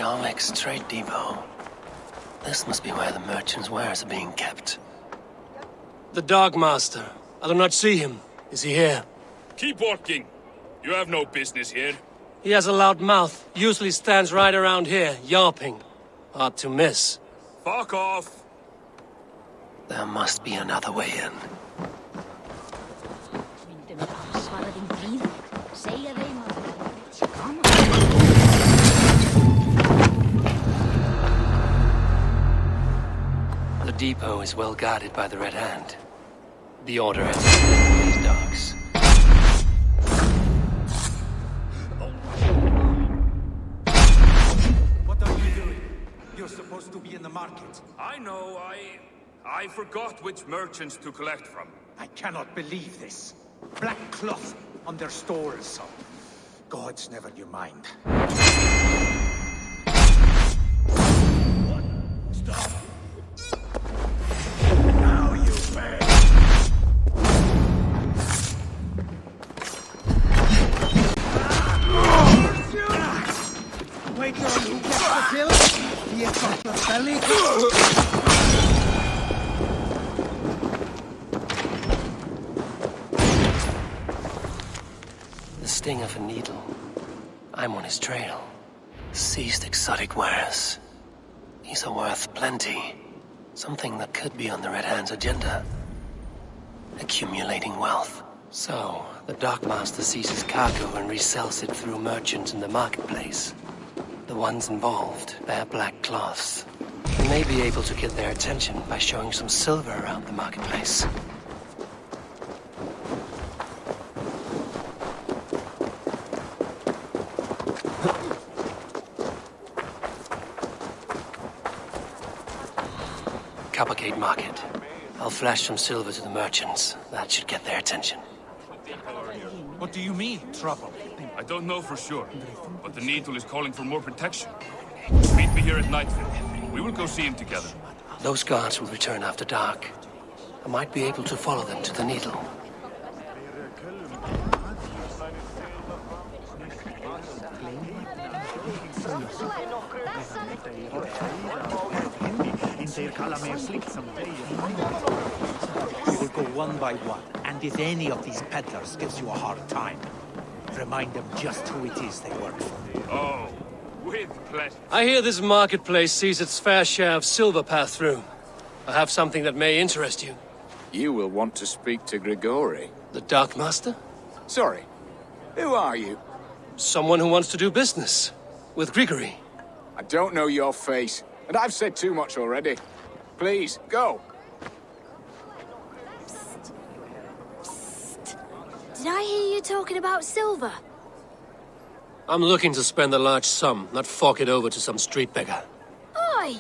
Jorvik's trade depot. This must be where the merchants' wares are being kept. The Dark Master. I do not see him. Is he here? Keep walking. You have no business here. He has a loud mouth. Usually stands right around here, yawping. Hard to miss. Fuck off. There must be another way in. The depot is well guarded by the Red Hand. The Order has these dogs. What are you doing? You're supposed to be in the market. I know, I forgot which merchants to collect from. I cannot believe this. Black cloth on their stores. Gods never knew mind. What? Stop! Now you pay! Wait till you get the bill. You got your belly. The sting of a needle. I'm on his trail. Seized exotic wares. These are worth plenty. Something that could be on the Red Hand's agenda. Accumulating wealth. So, the Dark Master seizes cargo and resells it through merchants in the marketplace. The ones involved bear black cloths. We may be able to get their attention by showing some silver around the marketplace. Coppergate Market. I'll flash some silver to the merchants. That should get their attention. What do you mean, trouble? I don't know for sure, but the Needle is calling for more protection. Meet me here at nightfall. We will go see him together. Those guards will return after dark. I might be able to follow them to the Needle. We will go one by one, and if any of these peddlers gives you a hard time, remind them just who it is they work for. Oh, with pleasure. I hear this marketplace sees its fair share of silver pass through. I have something that may interest you. You will want to speak to Grigori. The Dark Master? Sorry, who are you? Someone who wants to do business. With Grigory. I don't know your face, and I've said too much already. Please, go. Did I hear you talking about silver? I'm looking to spend a large sum, not fork it over to some street beggar. Oi!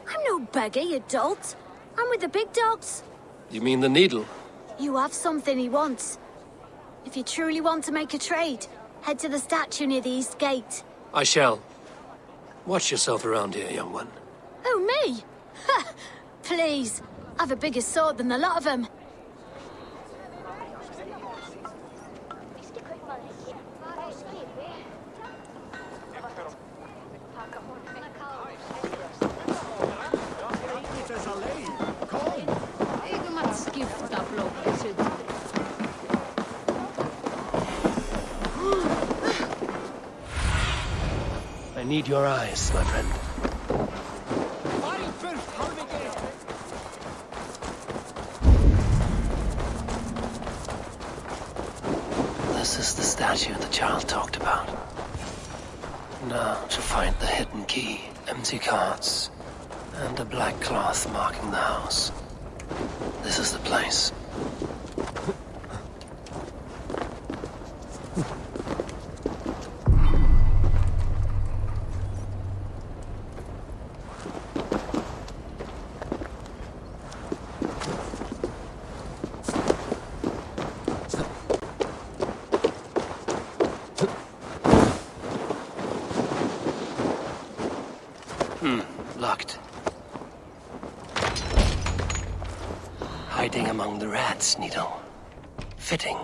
I'm no beggar, you dolt. I'm with the big dogs. You mean the Needle? You have something he wants. If you truly want to make a trade, head to the statue near the east gate. I shall. Watch yourself around here, young one. Oh, me? Ha! Please. I've a bigger sword than the lot of them. I need your eyes, my friend. This is the statue the child talked about. Now to find the hidden key, empty cards, and a black cloth marking the house. This is the place. Locked. Hiding among the rats, Needle. Fitting.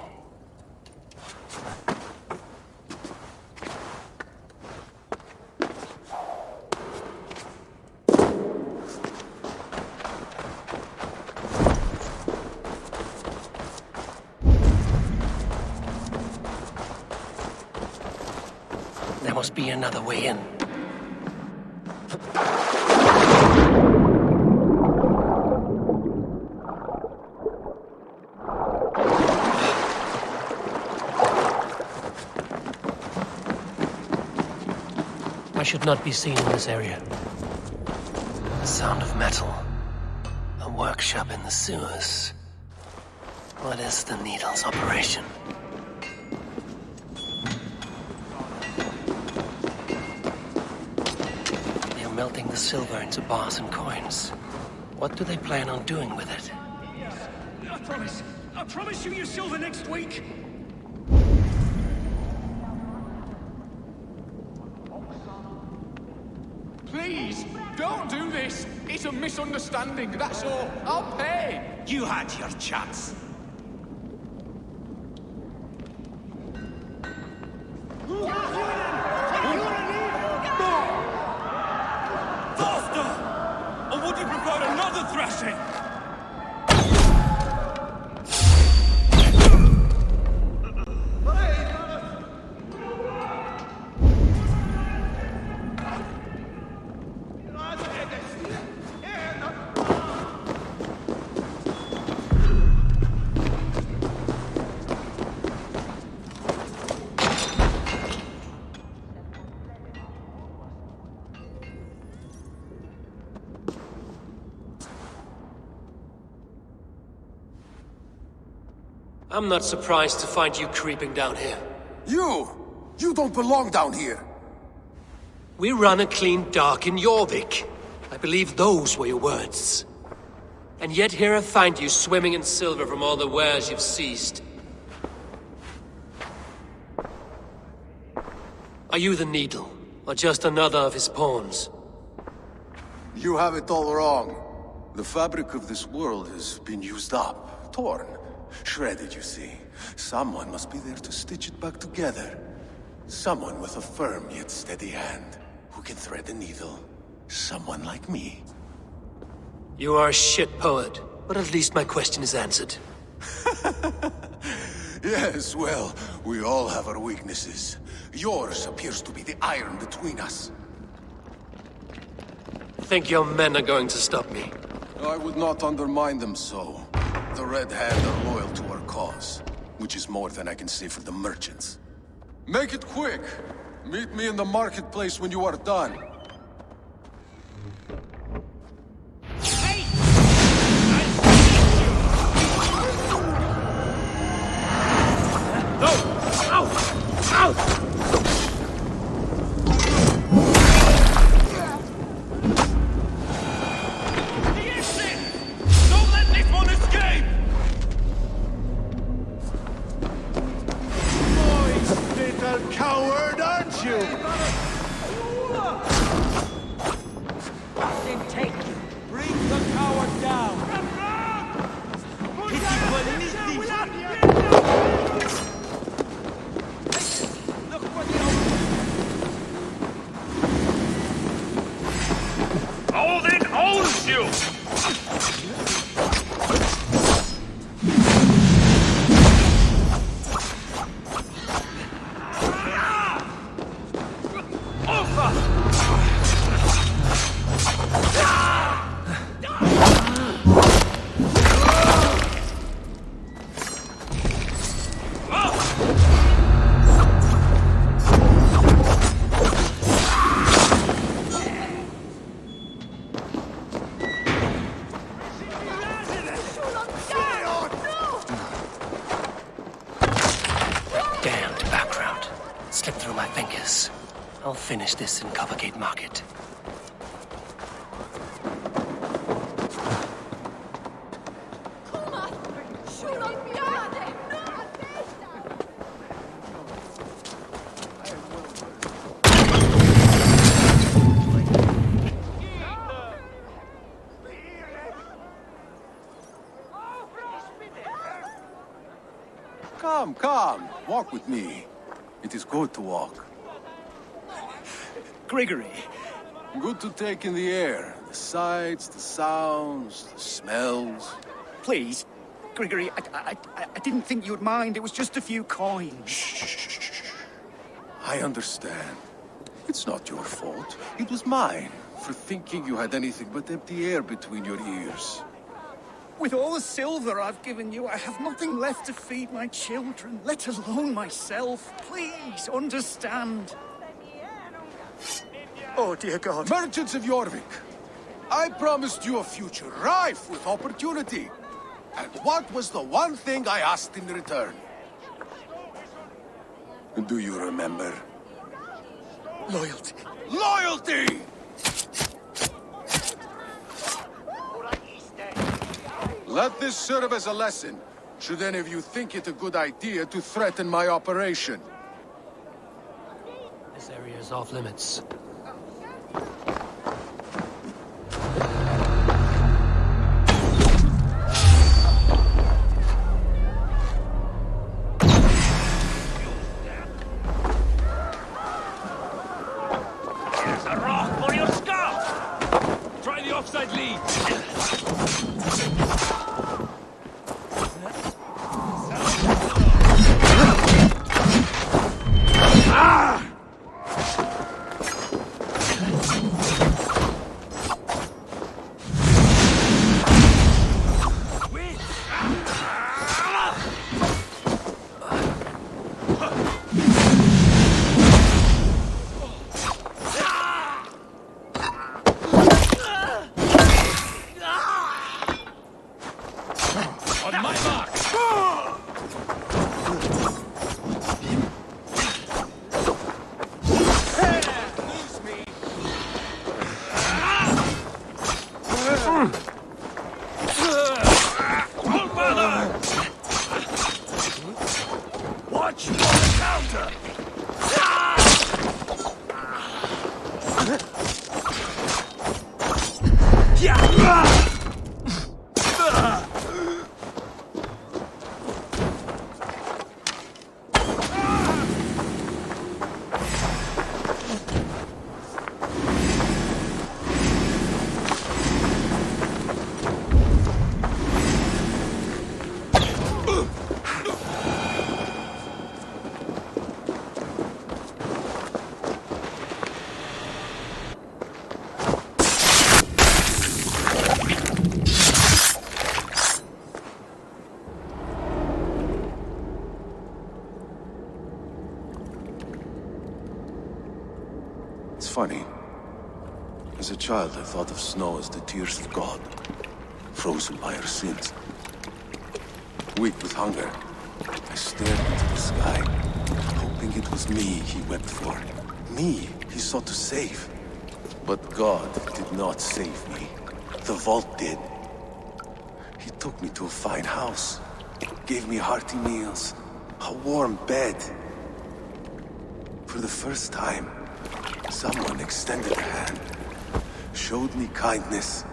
be another way in. I should not be seen in this area. The sound of metal. A workshop in the sewers. What is the Needle's operation? They're melting the silver into bars and coins. What do they plan on doing with it? I promise you your silver next week. Please, don't do this. It's a misunderstanding, that's all. I'll pay. You had your chance. Faster! Or would you prefer another thrashing? I'm not surprised to find you creeping down here. You! You don't belong down here! We run a clean dock in Jorvik. I believe those were your words. And yet here I find you swimming in silver from all the wares you've seized. Are you the Needle, or just another of his pawns? You have it all wrong. The fabric of this world has been used up, torn, shredded, you see. Someone must be there to stitch it back together. Someone with a firm yet steady hand, who can thread the needle. Someone like me. You are a shit poet, but at least my question is answered. Yes, well, we all have our weaknesses. Yours appears to be the iron between us. Think your men are going to stop me? I would not undermine them so. The Red Hand are loyal to our cause, which is more than I can say for the merchants. Make it quick! Meet me in the marketplace when you are done. I'll finish this in Coppergate Market. Come, walk with me. It is good to walk. Gregory. Good to take in the air. The sights, the sounds, the smells. Please, Gregory, I didn't think you'd mind. It was just a few coins. Shh. I understand. It's not your fault. It was mine, for thinking you had anything but empty air between your ears. With all the silver I've given you, I have nothing left to feed my children, let alone myself. Please, understand. Oh, dear God. Merchants of Jorvik, I promised you a future rife with opportunity. And what was the one thing I asked in return? Do you remember? Loyalty. Loyalty! Let this serve as a lesson, should any of you think it a good idea to threaten my operation. This area is off limits. There's a rock for your skull! Try the offside lead! It's funny. As a child, I thought of snow as the tears of God, frozen by our sins. Weak with hunger, I stared into the sky, hoping it was me he wept for. Me he sought to save. But God did not save me. The vault did. He took me to a fine house, gave me hearty meals, a warm bed. For the first time, someone extended a hand, showed me kindness,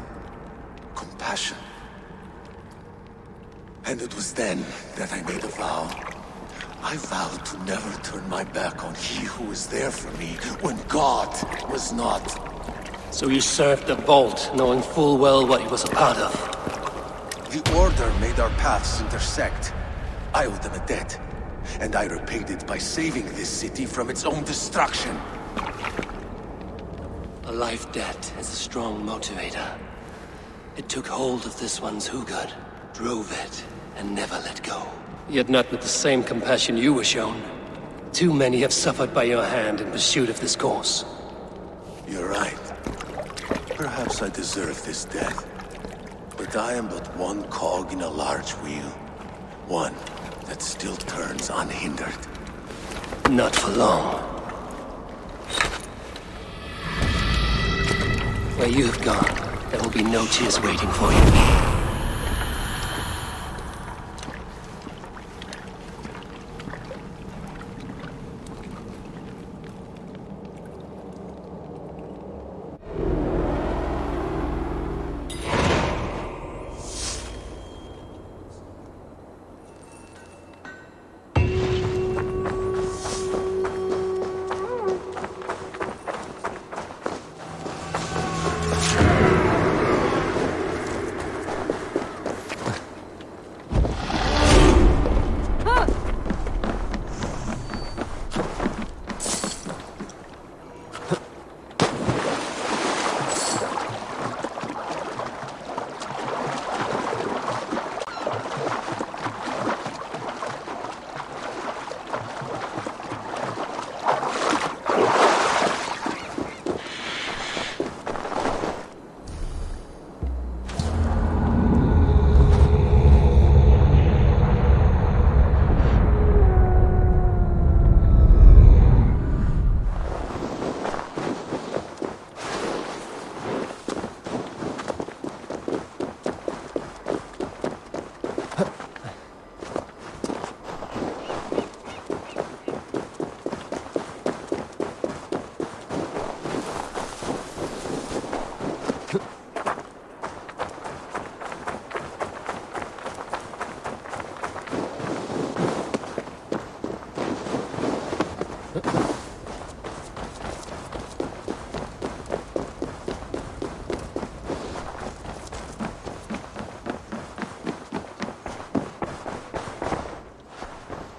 compassion. And it was then that I made a vow. I vowed to never turn my back on he who was there for me when God was not. So you served the Vault, knowing full well what he was a part of. The Order made our paths intersect. I owed them a debt, and I repaid it by saving this city from its own destruction. A life debt is a strong motivator. It took hold of this one's Hugad, drove it, and never let go. Yet not with the same compassion you were shown. Too many have suffered by your hand in pursuit of this course. You're right. Perhaps I deserve this death. But I am but one cog in a large wheel. One that still turns unhindered. Not for long. Where you have gone, there will be no tears waiting for you.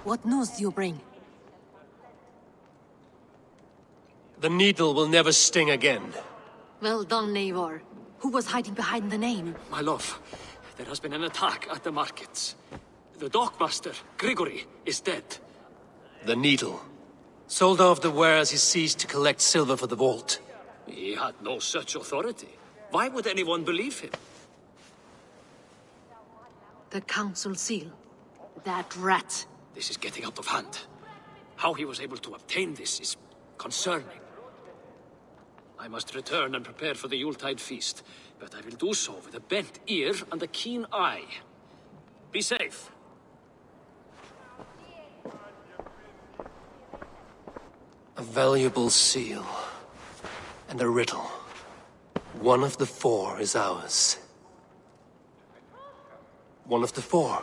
What news do you bring? The needle will never sting again. Well done, Eivor. Who was hiding behind the name? My love, there has been an attack at the markets. The dockmaster, Grigory, is dead. The needle. Sold off the wares he seized to collect silver for the vault. He had no such authority. Why would anyone believe him? The council seal. That rat. This is getting out of hand. How he was able to obtain this is concerning. I must return and prepare for the Yuletide feast, but I will do so with a bent ear and a keen eye. Be safe. A valuable seal. And a riddle. One of the four is ours. One of the four.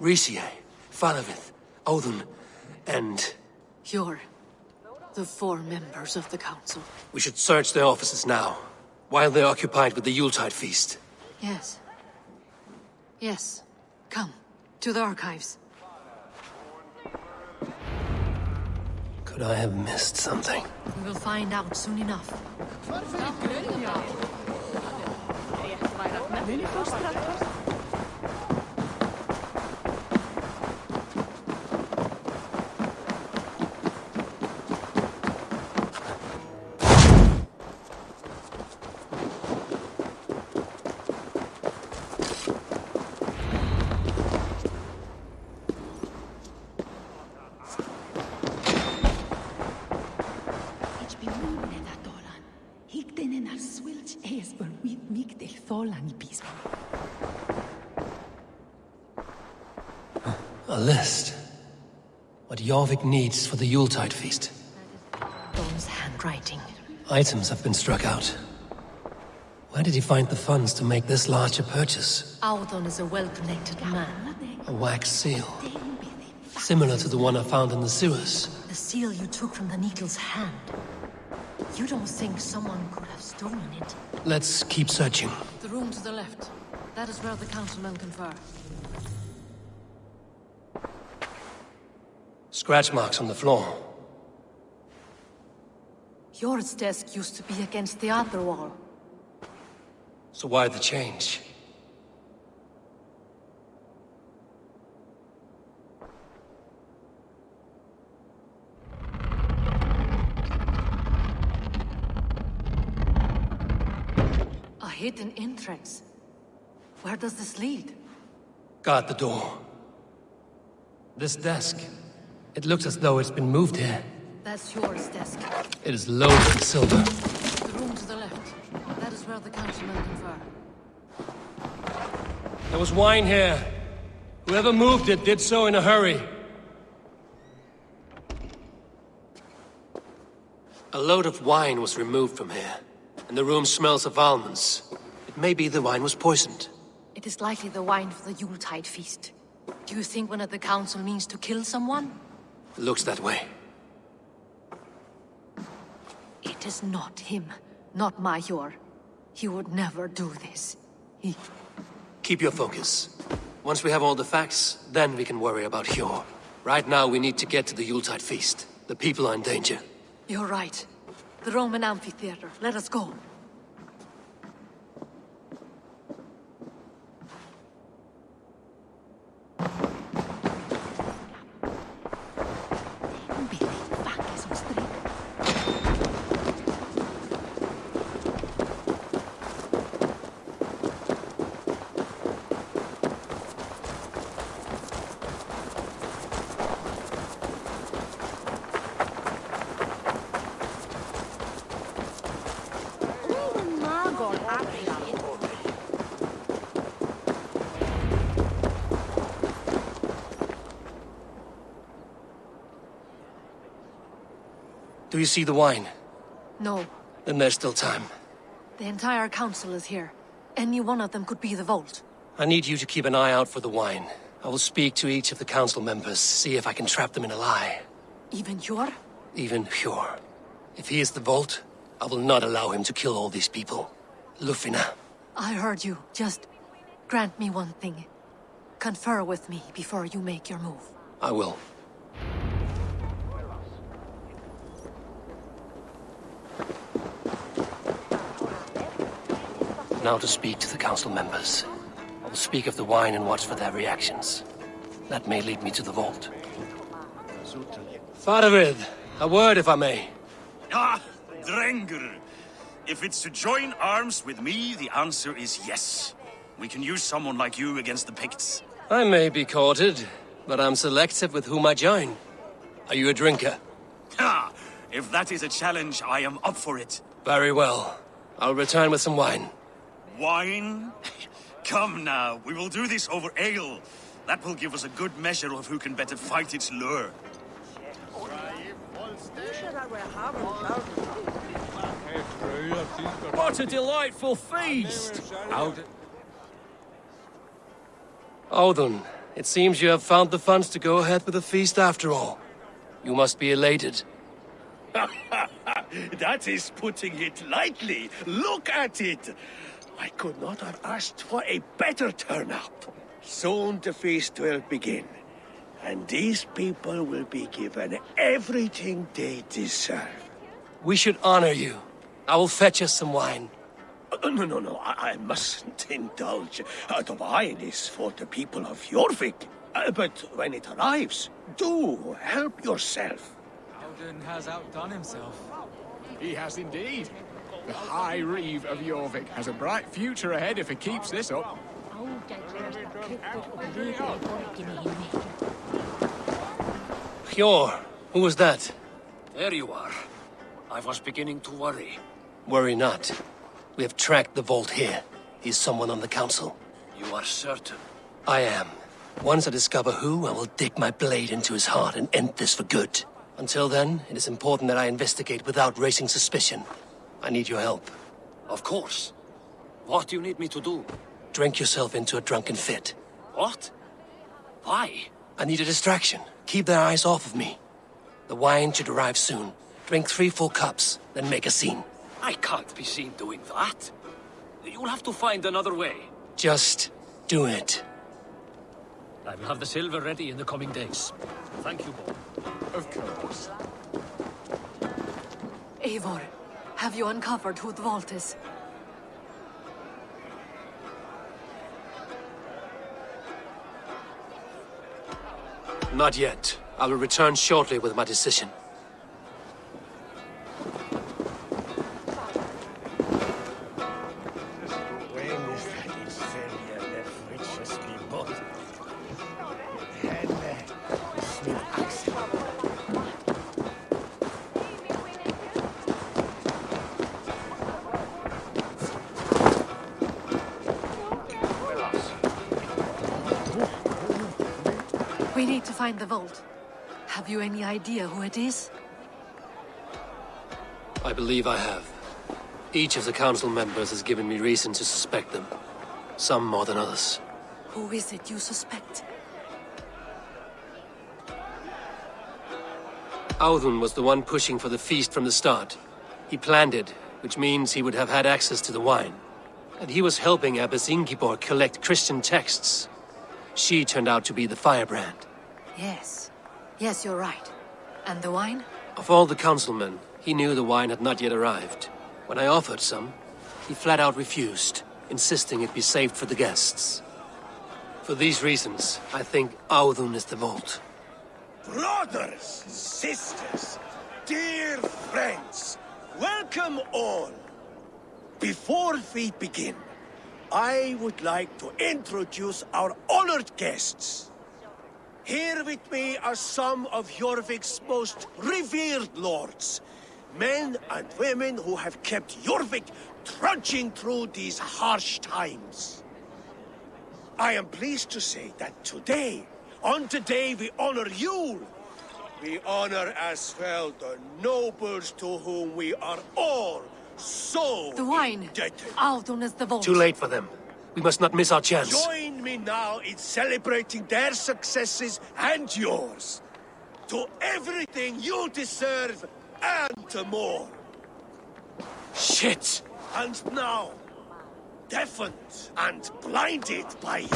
Mercia, Falavith, Odin, and... You're the four members of the council. We should search their offices now, while they're occupied with the Yuletide feast. Yes. Yes. Come, to the archives. Could I have missed something? We will find out soon enough. A list. What Jorvik needs for the Yuletide feast. Don's handwriting. Items have been struck out. Where did he find the funds to make this large a purchase? Audon is a well-connected man. A wax seal. Similar to the one I found in the sewers. The seal you took from the needle's hand. You don't think someone could have stolen it? Let's keep searching. The room to the left. That is where the councilmen confer. Scratch marks on the floor. Jor's desk used to be against the other wall. So why the change? A hidden entrance. Where does this lead? Guard the door. This desk. It looks as though it's been moved here. That's Jor's desk. It is loaded with silver. The room to the left. That is where the councilmen confer. There was wine here. Whoever moved it did so in a hurry. A load of wine was removed from here, and the room smells of almonds. It may be the wine was poisoned. It is likely the wine for the Yuletide feast. Do you think one of the council means to kill someone? It looks that way. It is not him, not Major. He would never do this. He... Keep your focus. Once we have all the facts, then we can worry about Hjor. Right now we need to get to the Yuletide feast. The people are in danger. You're right. The Roman amphitheater. Let us go. Do you see the wine? No. Then there's still time. The entire council is here. Any one of them could be the vault. I need you to keep an eye out for the wine. I will speak to each of the council members, see if I can trap them in a lie. Even Hjor? Even Hjor. If he is the vault, I will not allow him to kill all these people. Lufina. I heard you. Just grant me one thing. Confer with me before you make your move. I will. Now to speak to the council members. I will speak of the wine and watch for their reactions. That may lead me to the vault. Faravid, a word if I may. Ah, Drengr. If it's to join arms with me, the answer is yes. We can use someone like you against the Picts. I may be courted, but I'm selective with whom I join. Are you a drinker? Ha! If that is a challenge, I am up for it. Very well. I'll return with some wine. Wine? Come now, we will do this over ale. That will give us a good measure of who can better fight its lure. What a delightful feast! Audun, it seems you have found the funds to go ahead with the feast after all. You must be elated. That is putting it lightly. Look at it. I could not have asked for a better turnout. Soon the feast will begin, and these people will be given everything they deserve. We should honor you. I will fetch us some wine. No, I mustn't indulge. The wine is for the people of Jorvik. But when it arrives, do help yourself. Audun has outdone himself. He has indeed. The High Reeve of Jorvik has a bright future ahead if he keeps this up. Hjor, who was that? There you are. I was beginning to worry. Worry not. We have tracked the vault here. He's someone on the council. You are certain? I am. Once I discover who, I will dig my blade into his heart and end this for good. Until then, it is important that I investigate without raising suspicion. I need your help. Of course. What do you need me to do? Drink yourself into a drunken fit. What? Why? I need a distraction. Keep their eyes off of me. The wine should arrive soon. Drink 3 full cups, then make a scene. I can't be seen doing that. You'll have to find another way. Just do it. I will have the silver ready in the coming days. Thank you, Bob. Of course. Eivor, have you uncovered who the vault is? Not yet. I will return shortly with my decision. We need to find the vault. Have you any idea who it is? I believe I have. Each of the council members has given me reason to suspect them. Some more than others. Who is it you suspect? Audun was the one pushing for the feast from the start. He planned it, which means he would have had access to the wine. And he was helping Abbess Ingibor collect Christian texts. She turned out to be the firebrand. Yes. Yes, you're right. And the wine? Of all the councilmen, he knew the wine had not yet arrived. When I offered some, he flat out refused, insisting it be saved for the guests. For these reasons, I think Audun is the vault. Brothers, sisters, dear friends, welcome all. Before we begin, I would like to introduce our honored guests. Here with me are some of Jorvik's most revered lords. Men and women who have kept Jorvik trudging through these harsh times. I am pleased to say that today, on the day we honor you, we honor as well the nobles to whom we are all so the wine. indebted. Audun is the vault. Too late for them. We must not miss our chance. Join me now in celebrating their successes and yours. To everything you deserve and more. Shit! And now, deafened and blinded by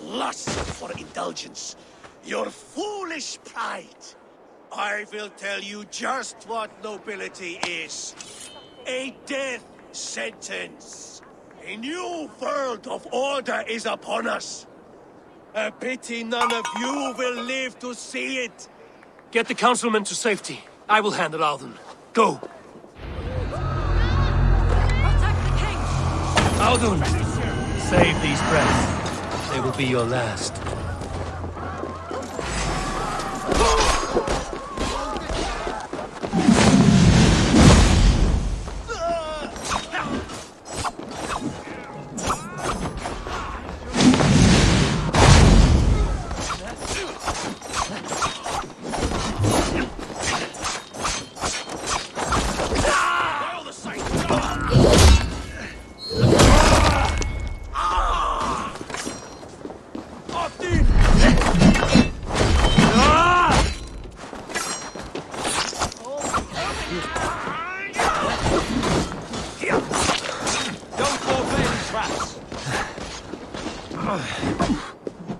lust for indulgence, your foolish pride, I will tell you just what nobility is. A death sentence. A new world of order is upon us. A pity none of you will live to see it. Get the councilmen to safety. I will handle Alden. Go! Protect the king! Alden! Save these breaths. They will be your last.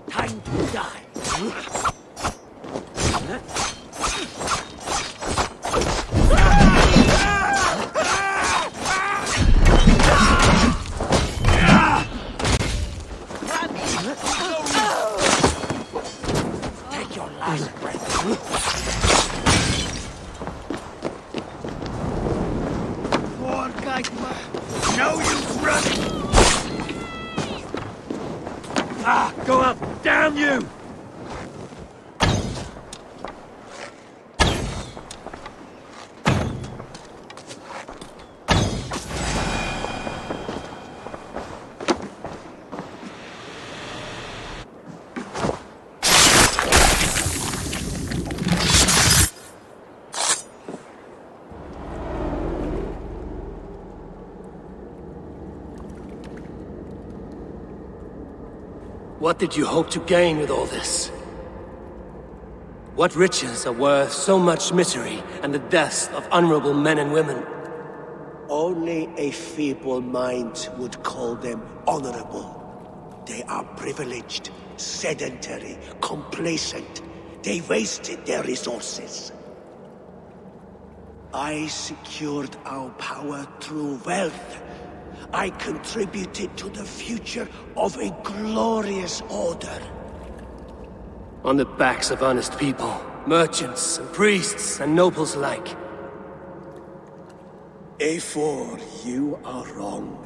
Time to die. Take your last breath. Poor guy. No use running. Go up! Damn you! What did you hope to gain with all this? What riches are worth so much misery and the deaths of honorable men and women? Only a feeble mind would call them honorable. They are privileged, sedentary, complacent. They wasted their resources. I secured our power through wealth. I contributed to the future of a glorious order. On the backs of honest people, merchants and priests and nobles alike. Eivor, you are wrong.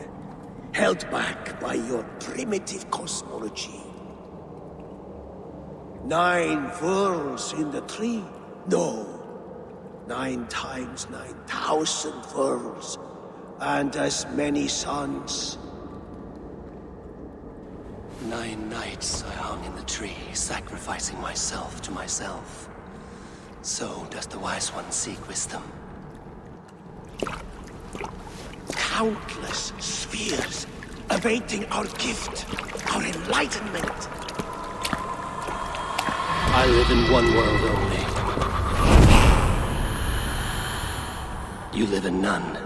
Held back by your primitive cosmology. 9 worlds in the tree? No. 9 times 9,000 worlds. And as many suns. 9 nights I hung in the tree, sacrificing myself to myself. So does the Wise One seek wisdom. Countless spheres, awaiting our gift, our enlightenment. I live in one world only. You live in none.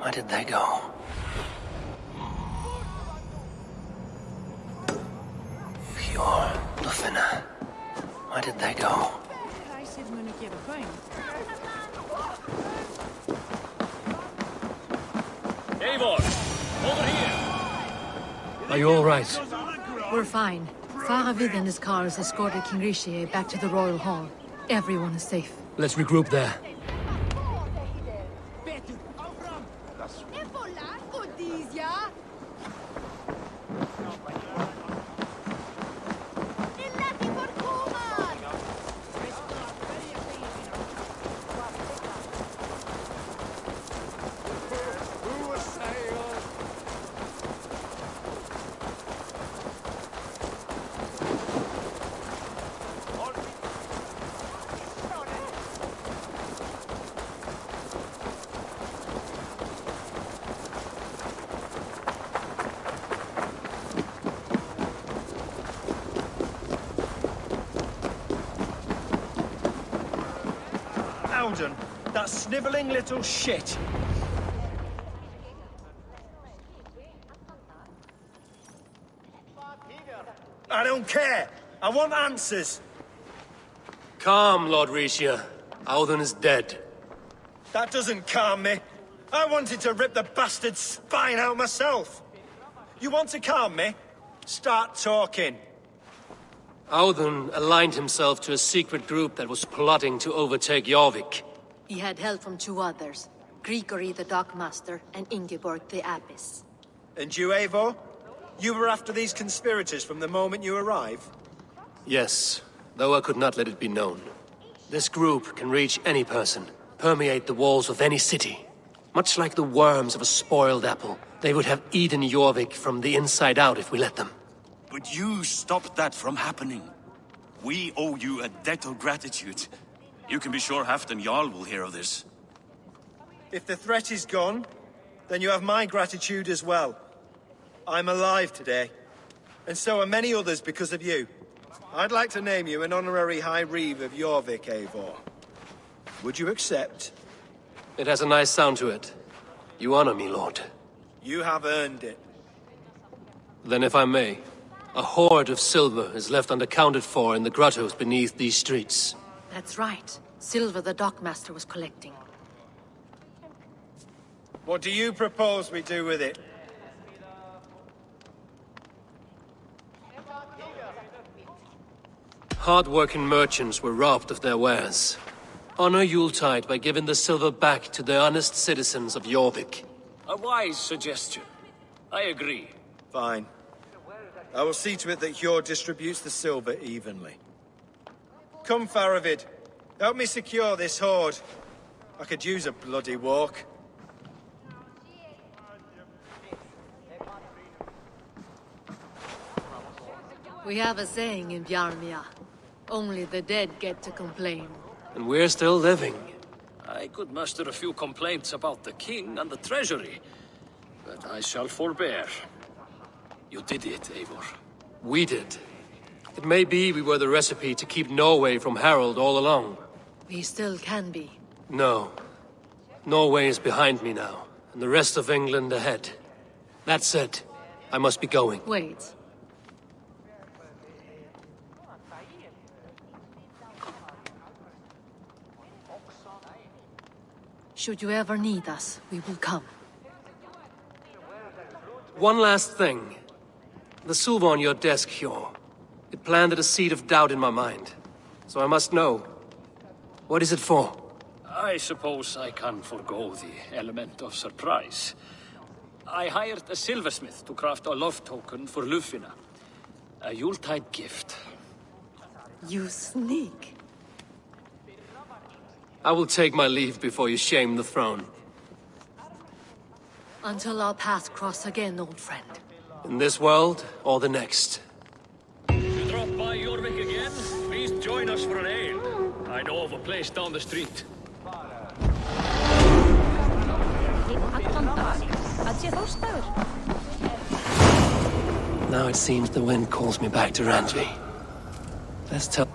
Where did they go? Fjord, Lufina. Where did they go? Eivor! Over here! Are you all right? We're fine. Faravid and his cars escorted King Rishi back to the Royal Hall. Everyone is safe. Let's regroup there. Loudon, that snivelling little shit. I don't care. I want answers. Calm, Lord Mercia. Audun is dead. That doesn't calm me. I wanted to rip the bastard's spine out myself. You want to calm me? Start talking. Audun aligned himself to a secret group that was plotting to overtake Jorvik. He had help from two others, Grigory the Dockmaster and Ingeborg the Abbess. And you, Eivor? You were after these conspirators from the moment you arrived? Yes, though I could not let it be known. This group can reach any person, permeate the walls of any city. Much like the worms of a spoiled apple, they would have eaten Jorvik from the inside out if we let them. But you stopped that from happening. We owe you a debt of gratitude. You can be sure Halfdan Jarl will hear of this. If the threat is gone, then you have my gratitude as well. I'm alive today, and so are many others because of you. I'd like to name you an honorary High Reeve of Jorvik, Eivor. Would you accept? It has a nice sound to it. You honor me, Lord. You have earned it. Then if I may, a hoard of silver is left unaccounted for in the grottos beneath these streets. That's right. Silver the Dockmaster was collecting. What do you propose we do with it? Hard-working merchants were robbed of their wares. Honor Yuletide by giving the silver back to the honest citizens of Jorvik. A wise suggestion. I agree. Fine. I will see to it that Hjord distributes the silver evenly. Come, Faravid. Help me secure this hoard. I could use a bloody walk. We have a saying in Bjarmia. Only the dead get to complain. And we're still living. I could muster a few complaints about the king and the treasury, but I shall forbear. You did it, Eivor. We did. It may be we were the recipe to keep Norway from Harald all along. We still can be. No. Norway is behind me now, and the rest of England ahead. That said, I must be going. Wait. Should you ever need us, we will come. One last thing. The silver on your desk, Hjord. It planted a seed of doubt in my mind. So I must know. What is it for? I suppose I can forego the element of surprise. I hired a silversmith to craft a love token for Lufina. A Yuletide gift. You sneak. I will take my leave before you shame the throne. Until our paths cross again, old friend. In this world, or the next. You drop by Jorvik again? Please join us for an ale. I know of a place down the street. Now it seems the wind calls me back to Randvi. Let's tell...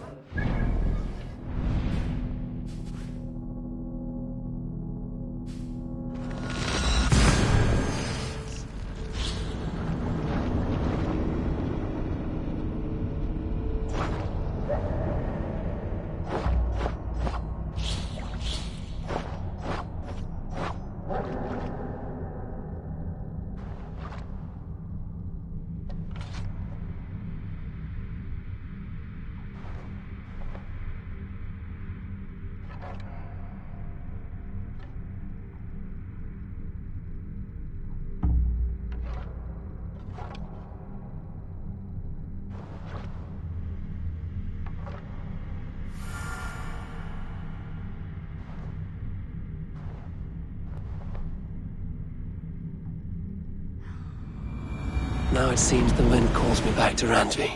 Now it seems the wind calls me back to Randvi.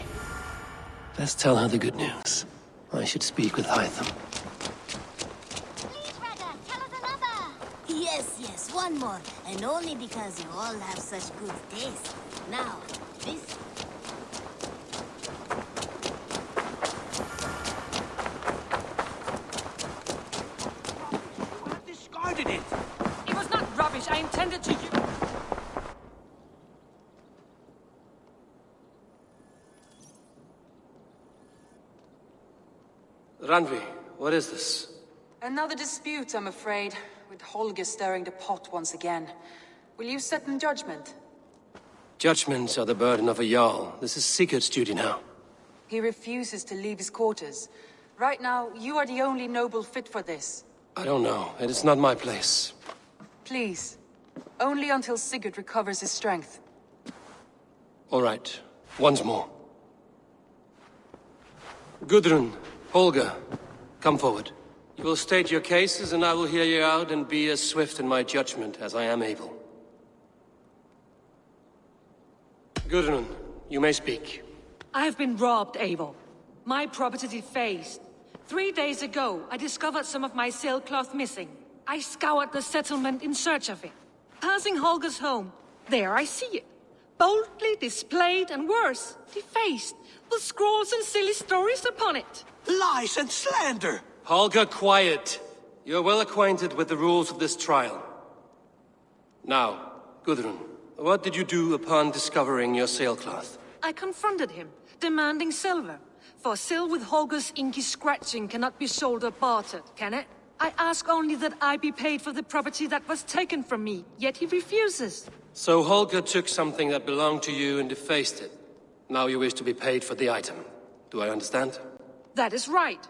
Let's tell her the good news. I should speak with Hytham. Yes, one more. And only because you all have such good taste. Now, this... Randvi, what is this? Another dispute, I'm afraid, with Holger stirring the pot once again. Will you set in judgment? Judgments are the burden of a Jarl. This is Sigurd's duty now. He refuses to leave his quarters. Right now, you are the only noble fit for this. I don't know. It is not my place. Please. Only until Sigurd recovers his strength. All right. Once more. Gudrun, Holger, come forward. You will state your cases, and I will hear you out and be as swift in my judgment as I am able. Gudrun, you may speak. I have been robbed, Eivor. My property defaced. 3 days ago, I discovered some of my sailcloth missing. I scoured the settlement in search of it. Passing Holger's home, there I see it. Boldly displayed and worse, defaced, with scrolls and silly stories upon it. Lies and slander! Holger, quiet. You're well acquainted with the rules of this trial. Now, Gudrun, what did you do upon discovering your sailcloth? I confronted him, demanding silver. For sil with Holger's inky scratching cannot be sold or bartered, can it? I ask only that I be paid for the property that was taken from me, yet he refuses. So Holger took something that belonged to you and defaced it. Now you wish to be paid for the item. Do I understand? That is right.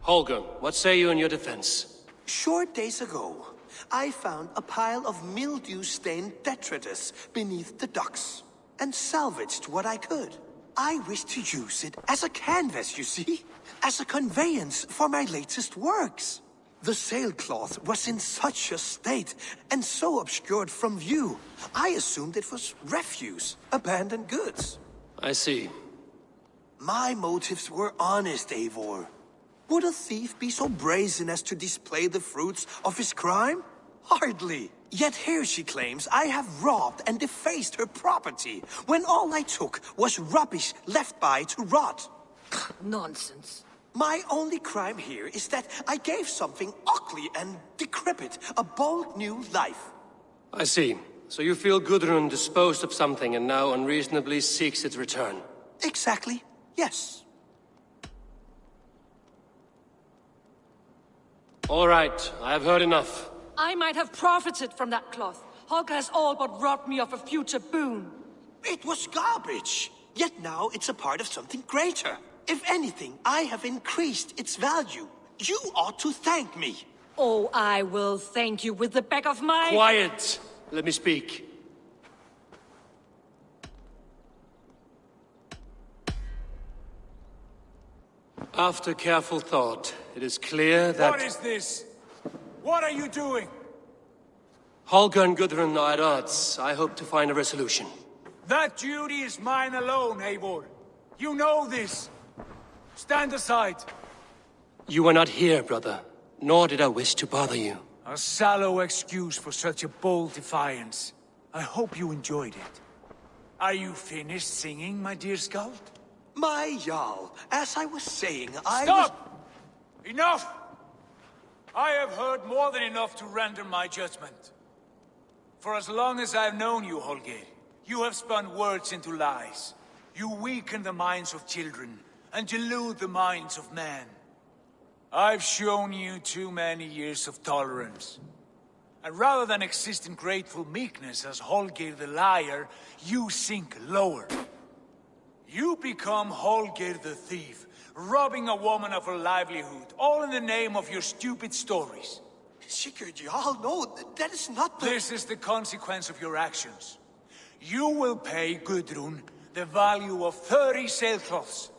Holger, what say you in your defense? Short days ago, I found a pile of mildew-stained detritus beneath the docks, and salvaged what I could. I wish to use it as a canvas, you see? As a conveyance for my latest works. The sailcloth was in such a state, and so obscured from view, I assumed it was refuse, abandoned goods. I see. My motives were honest, Eivor. Would a thief be so brazen as to display the fruits of his crime? Hardly. Yet here she claims I have robbed and defaced her property, when all I took was rubbish left by to rot. Nonsense. My only crime here is that I gave something ugly and decrepit a bold new life. I see. So you feel Gudrun disposed of something and now unreasonably seeks its return? Exactly, yes. All right, I have heard enough. I might have profited from that cloth. Holger has all but robbed me of a future boon. It was garbage. Yet now it's a part of something greater. If anything, I have increased its value. You ought to thank me. Oh, I will thank you with the back of my... Quiet! Let me speak. After careful thought, it is clear that... What is this? What are you doing? Holger and Gudrun are at odds. I hope to find a resolution. That duty is mine alone, Eivor. You know this. Stand aside. You were not here, brother. Nor did I wish to bother you. A sallow excuse for such a bold defiance. I hope you enjoyed it. Are you finished singing, my dear Skald? My Jarl, as I was saying, Stop! Enough! I have heard more than enough to render my judgment. For as long as I've known you, Holger, you have spun words into lies. You weaken the minds of children, and delude the minds of men. I've shown you too many years of tolerance. And rather than exist in grateful meekness as Holger the liar, you sink lower. You become Holger the thief, robbing a woman of her livelihood, all in the name of your stupid stories. Sigurd, Jarl, no, that is not the... This is the consequence of your actions. You will pay Gudrun the value of 30 sailcloths.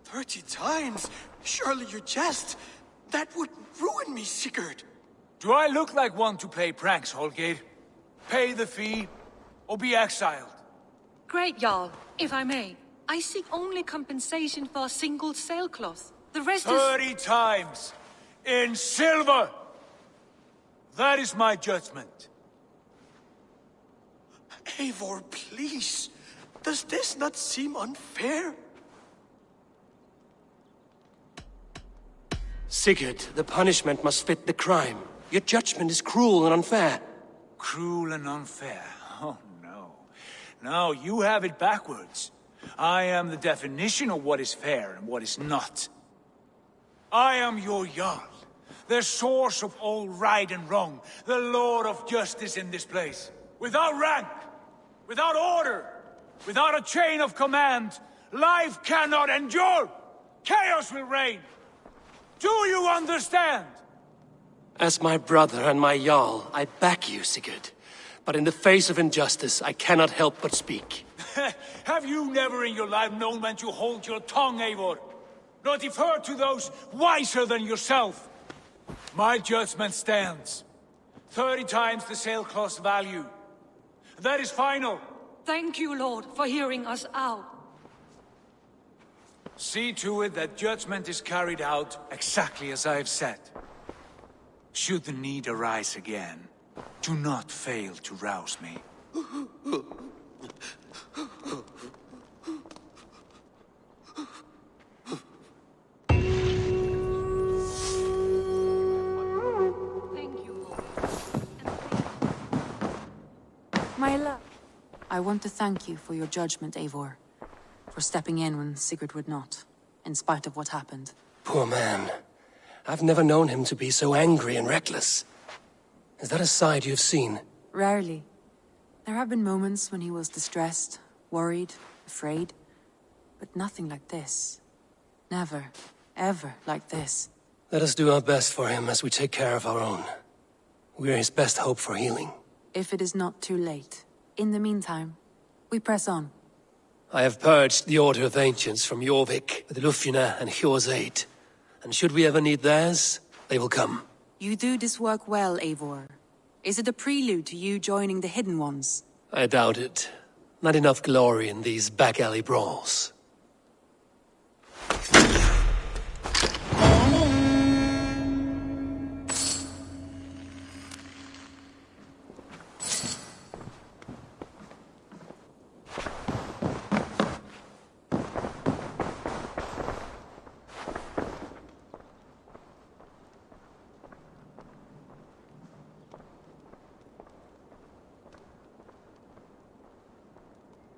30 times? Surely you jest. That would ruin me, Sigurd. Do I look like one to play pranks, Holger? Pay the fee, or be exiled. Great, Jarl. If I may, I seek only compensation for a single sailcloth. The rest 30 times! In silver! That is my judgment. Eivor, please. Does this not seem unfair? Sigurd, the punishment must fit the crime. Your judgment is cruel and unfair. Cruel and unfair? Oh, no. No, you have it backwards. I am the definition of what is fair and what is not. I am your Jarl, the source of all right and wrong, the Lord of justice in this place. Without rank, without order, without a chain of command, life cannot endure! Chaos will reign! Do you understand? As my brother and my Jarl, I back you, Sigurd. But in the face of injustice, I cannot help but speak. Have you never in your life known when to hold your tongue, Eivor? Nor defer to those wiser than yourself? My judgment stands. 30 times the sailcloth's value. That is final. Thank you, Lord, for hearing us out. See to it that judgment is carried out exactly as I have said. Should the need arise again, do not fail to rouse me. My love, I want to thank you for your judgment, Eivor. For stepping in when Sigurd would not, in spite of what happened. Poor man. I've never known him to be so angry and reckless. Is that a side you've seen? Rarely. There have been moments when he was distressed, worried, afraid. But nothing like this. Never, ever like this. Let us do our best for him as we take care of our own. We're his best hope for healing. If it is not too late. In the meantime, we press on. I have purged the Order of Ancients from Jorvik with Lufina and Hjor's aid. And should we ever need theirs, they will come. You do this work well, Eivor. Is it a prelude to you joining the Hidden Ones? I doubt it. Not enough glory in these back-alley brawls.